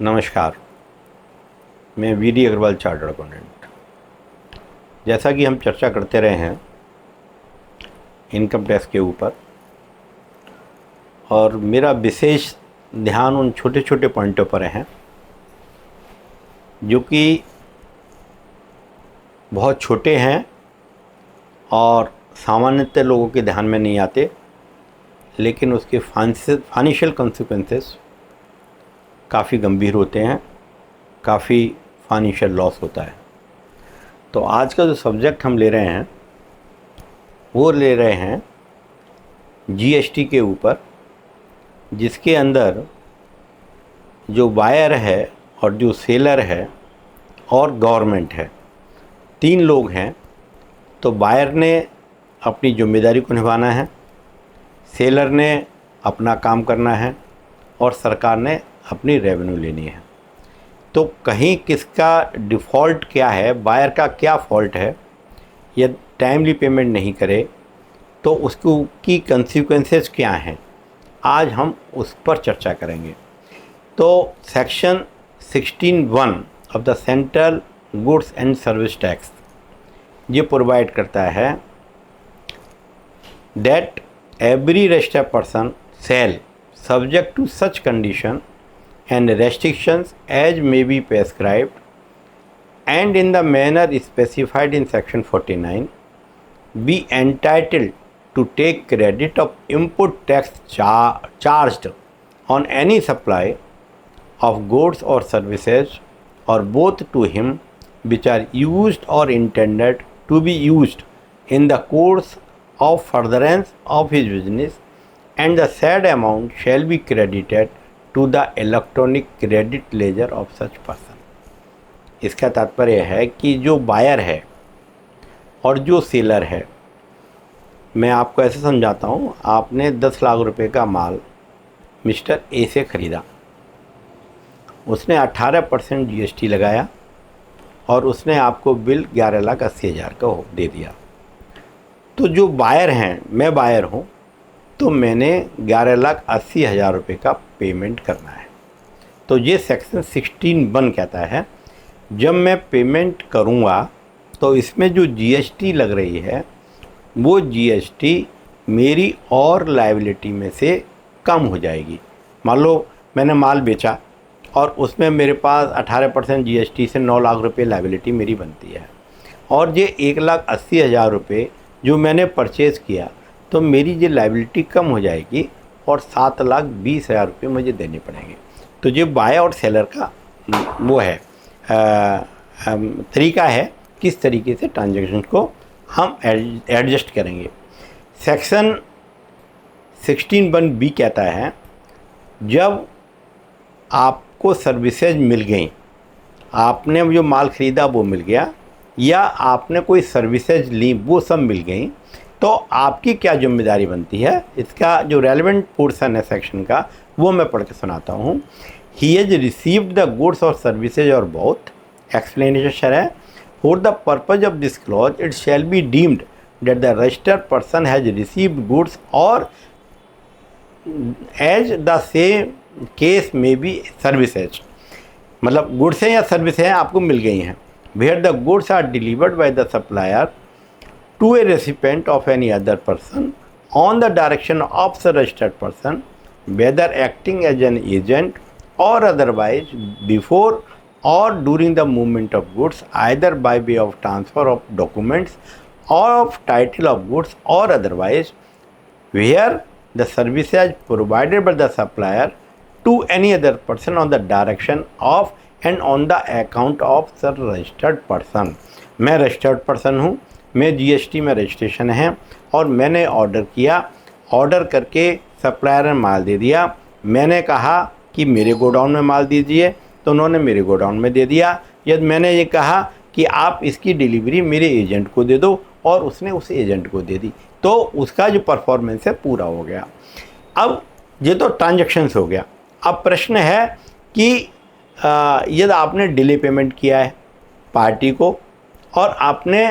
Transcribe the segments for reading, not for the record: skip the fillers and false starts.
नमस्कार, मैं VD Agarwal chartered accountant. जैसा कि हम चर्चा करते रहे हैं इनकम टैक्स के ऊपर, और मेरा विशेष ध्यान उन छोटे छोटे पॉइंटों पर है जो कि बहुत छोटे हैं और सामान्यतः लोगों के ध्यान में नहीं आते, लेकिन उसके फाइनेंशियल कॉन्सिक्वेंसेस काफ़ी गंभीर होते हैं, काफ़ी फाइनेंशियल लॉस होता है। तो आज का जो सब्जेक्ट हम ले रहे हैं वो ले रहे हैं जीएसटी के ऊपर, जिसके अंदर जो बायर है और जो सेलर है और गवर्नमेंट है, 3 लोग हैं। तो बायर ने अपनी जिम्मेदारी को निभाना है, सेलर ने अपना काम करना है और सरकार ने अपनी रेवेन्यू लेनी है। तो कहीं किसका डिफ़ॉल्ट क्या है, बायर का क्या फ़ॉल्ट है, या टाइमली पेमेंट नहीं करे तो उसको की कंसिक्वेंसेस क्या हैं, आज हम उस पर चर्चा करेंगे। तो section 16(1) of the central goods and service tax ये प्रोवाइड करता है that every registered person shall subject to such condition and restrictions as may be prescribed and in the manner specified in section 49 be entitled to take credit of input tax charged on any supply of goods or services or both to him which are used or intended to be used in the course of furtherance of his business, and the said amount shall be credited to the electronic credit ledger of such person. इसका तात्पर्य है कि जो buyer है और जो seller है, मैं आपको ऐसे समझाता हूँ। आपने 10 लाख रुपए का माल मिस्टर ए से ख़रीदा, उसने 18% जीएसटी लगाया और उसने आपको बिल 11,80,000 का दे दिया। तो जो बायर हैं, मैं बायर हूँ, तो मैंने 11,80,000 रुपये का पेमेंट करना है। तो ये सेक्शन 16(1) कहता है जब मैं पेमेंट करूँगा तो इसमें जो जीएसटी लग रही है वो जीएसटी मेरी और लायबिलिटी में से कम हो जाएगी। मान लो मैंने माल बेचा और उसमें मेरे पास 18% जीएसटी से 9 लाख रुपये लायबिलिटी मेरी बनती है, और ये 1,80,000 रुपये जो मैंने परचेज़ किया, तो मेरी ये लायबिलिटी कम हो जाएगी और 7,20,000 रुपये मुझे देने पड़ेंगे। तो ये बायर और सेलर का वो है तरीका है किस तरीके से ट्रांजैक्शन को हम एडजस्ट करेंगे। सेक्शन 16(1)(b) कहता है जब आपको सर्विसेज मिल गई, आपने जो माल ख़रीदा वो मिल गया, या आपने कोई सर्विसेज ली वो सब मिल गई, तो आपकी क्या जिम्मेदारी बनती है। इसका जो रेलेवेंट पोर्शन है सेक्शन का वो मैं पढ़ के सुनाता हूँ। He has received the goods और सर्विसेज और बोथ, एक्सप्लेनेशन है, for the purpose of this clause it shall be deemed that the registered person has received goods और एज द सेम केस में बी सर्विसेज, मतलब goods हैं या service हैं आपको मिल गई हैं, where the goods are delivered by the supplier to a recipient of any other person on the direction of the registered person, whether acting as an agent or otherwise, before or during the movement of goods, either by way of transfer of documents or of title of goods or otherwise, where the services provided by the supplier to any other person on the direction of and on the account of the registered person। मैं registered person हूँ, मैं GST में registration है और मैंने order किया, order करके supplier ने माल दे दिया। मैंने कहा कि मेरे गोडाउन में माल दीजिए, तो उन्होंने मेरे गोडाउन में दे दिया। यदि मैंने ये कहा कि आप इसकी डिलीवरी मेरे एजेंट को दे दो और उसने उस एजेंट को दे दी, तो उसका जो परफॉर्मेंस है पूरा हो गया। अब ये तो ट्रांजैक्शंस हो गया। अब प्रश्न है कि यदि आपने डिले पेमेंट किया है पार्टी को और आपने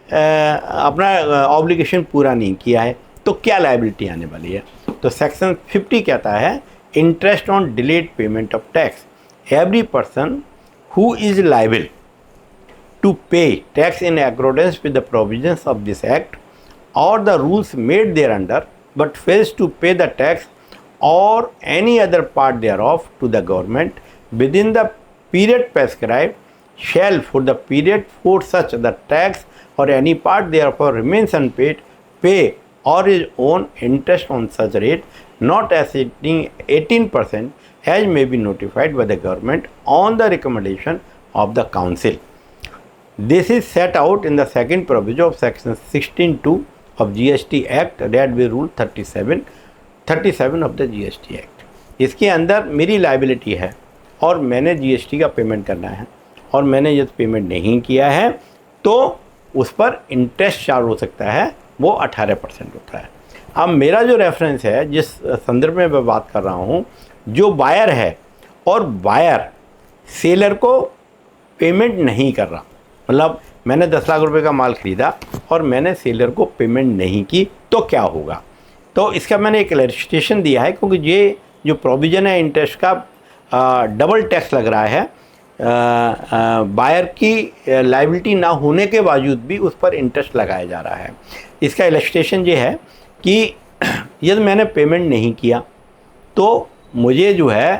अपना ऑब्लिगेशन पूरा नहीं किया है, तो क्या लायबिलिटी आने वाली है। तो सेक्शन 50 कहता है interest on delayed payment of tax every person who is liable to pay tax in accordance with the provisions of this act or the rules made thereunder, but fails to pay the tax or any other part thereof to the government within the period prescribed, shall for the period for such the tax or any part thereof remains unpaid, pay or his own interest on such rate not exceeding 18% as may be notified by the government on the recommendation of the council. This is set out in the second provision of section 16(2) of GST Act, that be rule 37 of the GST Act. इसके अंदर मेरी liability है और मैंने GST का payment करना है और मैंने यदि पेमेंट नहीं किया है तो उस पर इंटरेस्ट चार्ज हो सकता है, वो 18% होता है। अब मेरा जो रेफरेंस है, जिस संदर्भ में मैं बात कर रहा हूँ, जो बायर है और बायर सेलर को पेमेंट नहीं कर रहा, मतलब मैंने 10 लाख रुपए का माल ख़रीदा और मैंने सेलर को पेमेंट नहीं की, तो क्या होगा? तो इसका मैंने एक क्लैरिफिकेशन दिया है, क्योंकि ये जो प्रोविज़न है इंटरेस्ट का, डबल टैक्स लग रहा है। बायर की लायबिलिटी ना होने के बावजूद भी उस पर इंटरेस्ट लगाया जा रहा है। इसका इलस्ट्रेशन ये है कि यदि मैंने पेमेंट नहीं किया तो मुझे जो है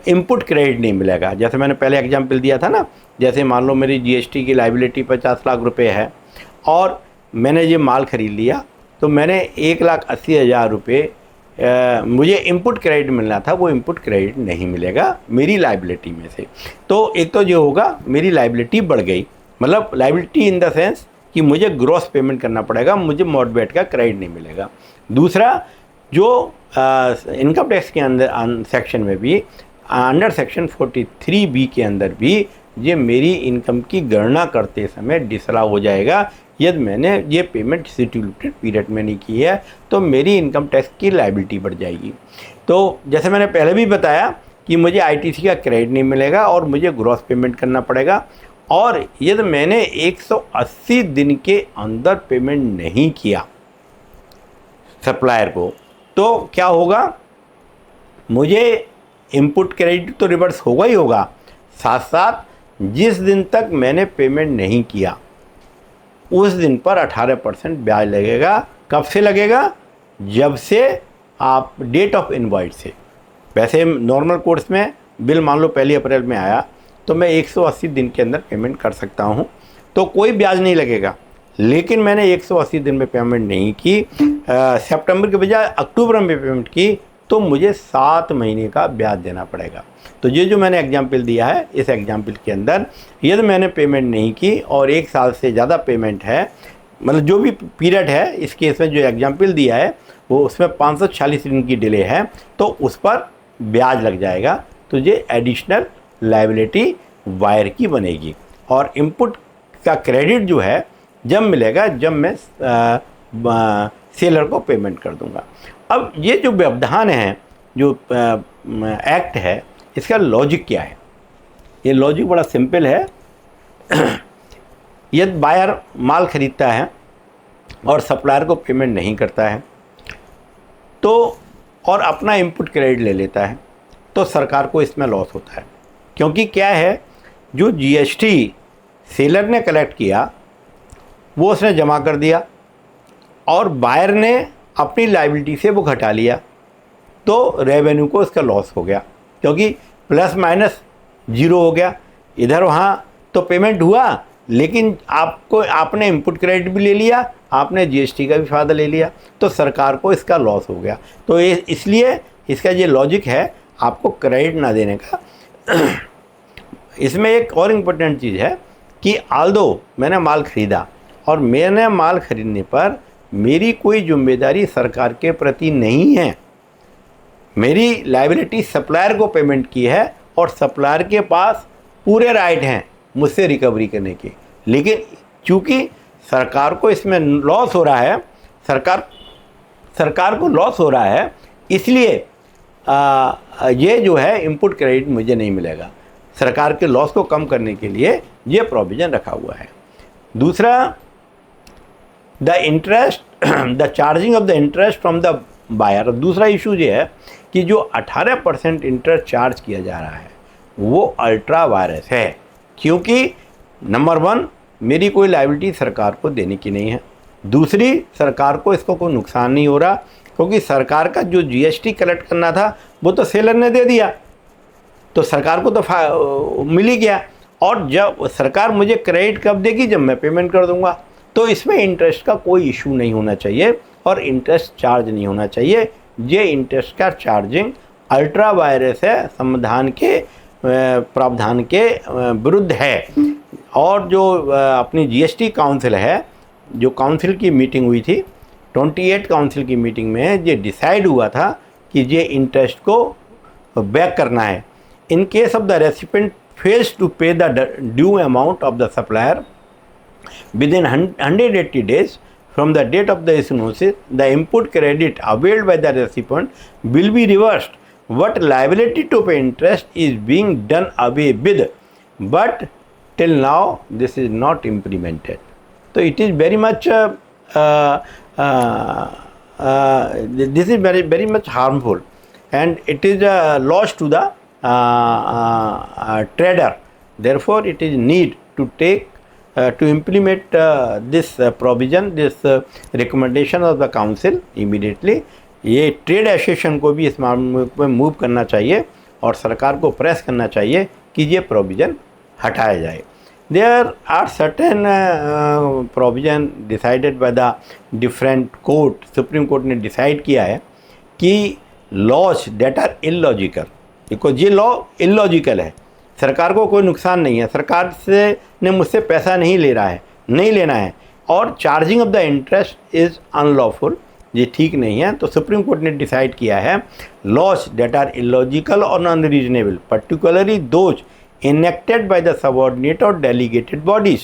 इनपुट क्रेडिट नहीं मिलेगा। जैसे मैंने पहले एग्जांपल दिया था ना, जैसे मान लो मेरी जीएसटी की लायबिलिटी 50 लाख रुपए है और मैंने ये माल ख़रीद लिया, तो मैंने 1,80,000 रुपये मुझे इनपुट क्रेडिट मिलना था, वो इनपुट क्रेडिट नहीं मिलेगा मेरी लायबिलिटी में से। तो एक तो जो होगा, मेरी लायबिलिटी बढ़ गई, मतलब लायबिलिटी इन द सेंस कि मुझे ग्रॉस पेमेंट करना पड़ेगा, मुझे मॉडबेट का क्रेडिट नहीं मिलेगा। दूसरा, जो इनकम टैक्स के अंदर सेक्शन में भी, अंडर सेक्शन 43B के अंदर भी ये मेरी इनकम की गणना करते समय डिसअलाउ हो जाएगा। यदि मैंने ये पेमेंट स्टिपुलेटेड पीरियड में नहीं की है तो मेरी इनकम टैक्स की लायबिलिटी बढ़ जाएगी। तो जैसे मैंने पहले भी बताया कि मुझे आईटीसी का क्रेडिट नहीं मिलेगा और मुझे ग्रॉस पेमेंट करना पड़ेगा, और यदि मैंने 180 दिन के अंदर पेमेंट नहीं किया सप्लायर को, तो क्या होगा? मुझे इनपुट क्रेडिट तो रिवर्स होगा ही होगा, साथ साथ जिस दिन तक मैंने पेमेंट नहीं किया उस दिन पर 18% ब्याज लगेगा। कब से लगेगा? जब से आप डेट ऑफ इनवॉइस से। वैसे नॉर्मल कोर्स में बिल मान लो 1 अप्रैल में आया तो मैं 180 दिन के अंदर पेमेंट कर सकता हूं, तो कोई ब्याज नहीं लगेगा। लेकिन मैंने 180 दिन में पेमेंट नहीं की, सितंबर के बजाय अक्टूबर में पेमेंट की, तो मुझे 7 महीने का ब्याज देना पड़ेगा। तो ये जो मैंने एग्जाम्पल दिया है, इस एग्जाम्पल के अंदर यदि मैंने पेमेंट नहीं की और 1 साल से ज़्यादा पेमेंट है, मतलब जो भी पीरियड है, इस केस में जो एग्जाम्पल दिया है वो उसमें 546 दिन की डिले है, तो उस पर ब्याज लग जाएगा। तो ये एडिशनल लायबिलिटी वायर की बनेगी। और इनपुट का क्रेडिट जो है जब मिलेगा, जब मैं सेलर को पेमेंट कर दूंगा। अब ये जो व्यवधान है, जो एक्ट है, इसका लॉजिक क्या है? ये लॉजिक बड़ा सिंपल है। यदि बायर माल खरीदता है और सप्लायर को पेमेंट नहीं करता है तो, और अपना इनपुट क्रेडिट ले लेता है, तो सरकार को इसमें लॉस होता है। क्योंकि क्या है, जो जीएसटी सेलर ने कलेक्ट किया वो उसने जमा कर दिया और बायर ने अपनी लायबिलिटी से वो घटा लिया, तो रेवेन्यू को इसका लॉस हो गया, क्योंकि प्लस माइनस 0 हो गया। इधर वहाँ तो पेमेंट हुआ, लेकिन आपने इनपुट क्रेडिट भी ले लिया, आपने जीएसटी का भी फ़ायदा ले लिया, तो सरकार को इसका लॉस हो गया। तो ये इसलिए इसका ये लॉजिक है आपको क्रेडिट ना देने का। इसमें एक और इम्पोर्टेंट चीज़ है कि आल्दो मैंने माल ख़रीदा और मैंने माल ख़रीदने पर मेरी कोई जिम्मेदारी सरकार के प्रति नहीं है, मेरी लायबिलिटी सप्लायर को पेमेंट की है और सप्लायर के पास पूरे राइट हैं मुझसे रिकवरी करने के। लेकिन चूँकि सरकार को इसमें लॉस हो रहा है, सरकार को लॉस हो रहा है, इसलिए ये जो है इनपुट क्रेडिट मुझे नहीं मिलेगा। सरकार के लॉस को कम करने के लिए ये प्रोविज़न रखा हुआ है। दूसरा, the interest, the charging of the interest from the buyer. दूसरा इशू ये है कि जो 18% इंटरेस्ट चार्ज किया जा रहा है वो अल्ट्रा वायरस है, क्योंकि नंबर 1 मेरी कोई लायबिलिटी सरकार को देने की नहीं है, दूसरी सरकार को इसको कोई नुकसान नहीं हो रहा, क्योंकि सरकार का जो जीएसटी कलेक्ट करना था वो तो सेलर ने दे दिया, तो सरकार को तो मिल ही गया। और जब सरकार मुझे क्रेडिट कब देगी, जब मैं पेमेंट कर दूंगा। तो इसमें इंटरेस्ट का कोई इशू नहीं होना चाहिए और इंटरेस्ट चार्ज नहीं होना चाहिए। ये इंटरेस्ट का चार्जिंग अल्ट्रा वायरस है, संविधान के प्रावधान के विरुद्ध है। और जो अपनी जीएसटी काउंसिल है, जो काउंसिल की मीटिंग हुई थी 28 काउंसिल की मीटिंग में ये डिसाइड हुआ था कि ये इंटरेस्ट को बैक करना है। In case of the recipient fails to pay the due amount of the supplier within 180 days from the date of the issuance, the input credit availed by the recipient will be reversed. What liability to pay interest is being done away with, but till now this is not implemented. So it is very much this is very much harmful, and it is a loss to the trader. Therefore, it is need to take to implement this provision, this recommendation of the council immediately. ये trade association को भी इस मामले में move करना चाहिए और सरकार को प्रेस करना चाहिए कि ये प्रोविज़न हटाया जाए। There are certain provision decided by the different court. Supreme court ने डिसाइड किया है कि laws that are illogical, because ये लॉ इलॉजिकल है, सरकार को कोई नुकसान नहीं है, सरकार से ने मुझसे पैसा नहीं ले रहा है, नहीं लेना है, और charging of the interest is unlawful, ये ठीक नहीं है। तो सुप्रीम कोर्ट ने डिसाइड किया है लॉज दैट आर इलॉजिकल और unreasonable, particularly those enacted by the subordinate or delegated bodies,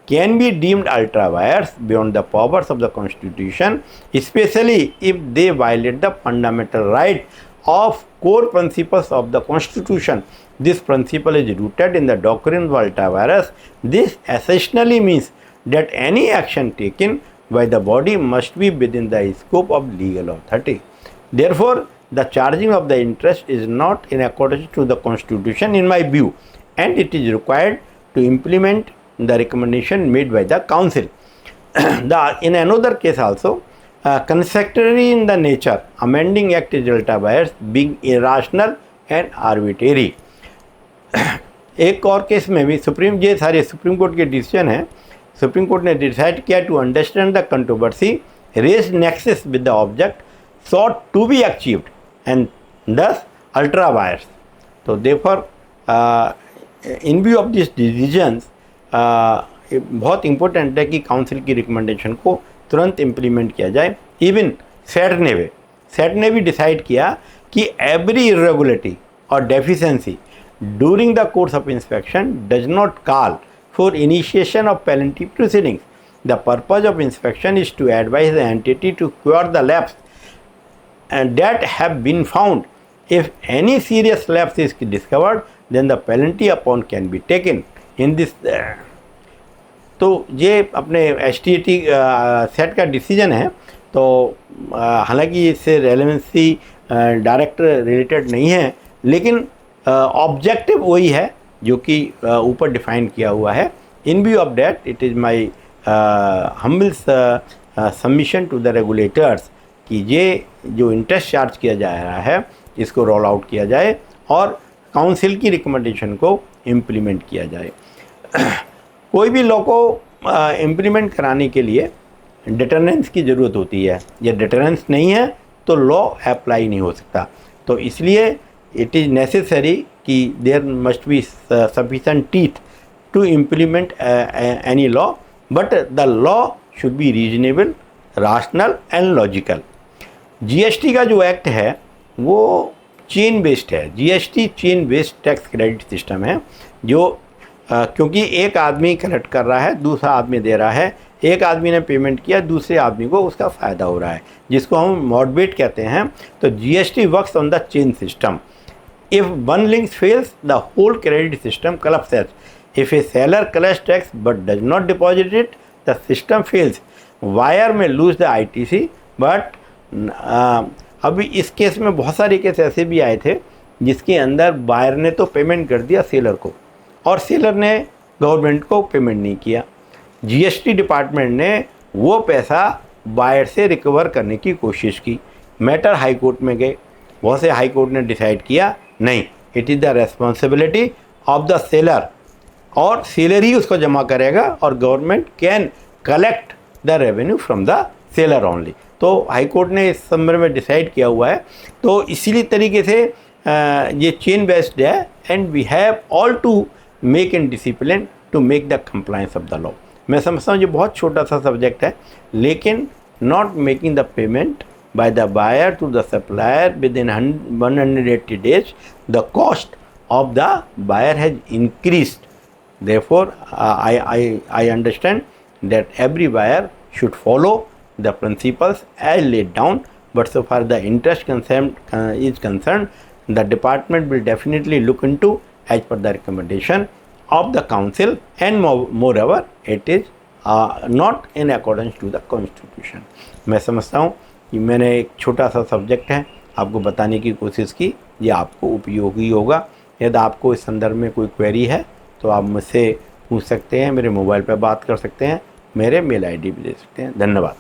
can be deemed ultra vires beyond the powers of the Constitution, especially if they violate the fundamental right of core principles of the Constitution. This principle is rooted in the doctrine of ultra vires. This essentially means that any action taken by the body must be within the scope of legal authority. Therefore, the charging of the interest is not in accordance to the Constitution in my view, and it is required to implement the recommendation made by the council. In another case also, contrary in the nature, amending act is ultra vires being irrational and arbitrary. एक और case में भी ये सारे supreme court के decision है। Supreme court ने decide किया to understand the controversy raise nexus with the object sought to be achieved and thus ultra vires. तो therefore in view of these decisions बहुत इम्पोर्टेंट है कि काउंसिल की recommendation को तुरंत इम्प्लीमेंट किया जाए। इवन सेट ने भी डिसाइड किया कि एवरी इरेगुलरिटी और deficiency during the course of inspection does not call for initiation of penalty proceedings. The purpose of inspection is to advise the entity to cure the lapse and that have been found. If any serious lapse is discovered, then the penalty upon can be taken. In this तो ये अपने STAT set का decision है। तो हालांकि इससे relevancy direct related नहीं है, लेकिन ऑब्जेक्टिव वही है जो कि ऊपर डिफाइन किया हुआ है। In view of that it is my humble submission to the regulators कि ये जो इंटरेस्ट चार्ज किया जा रहा है इसको रोल आउट किया जाए और काउंसिल की रिकमेंडेशन को इम्प्लीमेंट किया जाए। कोई भी लॉ को इम्प्लीमेंट कराने के लिए डिटरेंस की ज़रूरत होती है। ये डिटरेंस नहीं है तो लॉ अप्लाई नहीं हो सकता। तो इसलिए इट इज़ नेसेसरी कि there must be sufficient teeth to implement any law, but the law should be reasonable, rational and logical. GST का जो एक्ट है वो चेन बेस्ड है। GST chain based tax credit system है, जो क्योंकि एक आदमी कलेक्ट कर रहा है, दूसरा आदमी दे रहा है, एक आदमी ने पेमेंट किया, दूसरे आदमी को उसका फ़ायदा हो रहा है, जिसको हम मॉडरेट कहते हैं। तो GST works on the chain system. If one link fails the whole credit system collapses. If a seller collects tax but does not deposit it, the system fails. Buyer may lose the ITC, but अभी इस case में बहुत सारे case ऐसे भी आए थे जिसके अंदर बायर ने तो पेमेंट कर दिया सेलर को और सेलर ने गवर्नमेंट को पेमेंट नहीं किया। जीएसटी डिपार्टमेंट ने वो पैसा बायर से रिकवर करने की कोशिश की, मैटर हाई कोर्ट में गए, बहुत से हाई कोर्ट ने डिसाइड किया नहीं, it is the responsibility of the seller और सेलर ही उसको जमा करेगा और government can collect the revenue from the seller only. तो हाई कोर्ट ने इस संदर्भ में डिसाइड किया हुआ है। तो इसीलिए तरीके से ये चेन बेस्ड है and we have all to make in discipline to make the compliance of the law. मैं समझता हूँ ये बहुत छोटा सा सब्जेक्ट है, लेकिन not making the payment by the buyer to the supplier within 180 days, the cost of the buyer has increased. Therefore, I understand that every buyer should follow the principles as laid down, but so far the interest concern is concerned, the department will definitely look into as per the recommendation of the council, and moreover it is not in accordance to the constitution. मैं समझता हूँ कि मैंने एक छोटा सा subject है आपको बताने की कोशिश की, ये आपको उपयोगी होगा। यदि आपको इस संदर्भ में कोई क्वेरी है तो आप मुझसे पूछ सकते हैं, मेरे मोबाइल पर बात कर सकते हैं, मेरे मेल आईडी भी दे सकते हैं। धन्यवाद।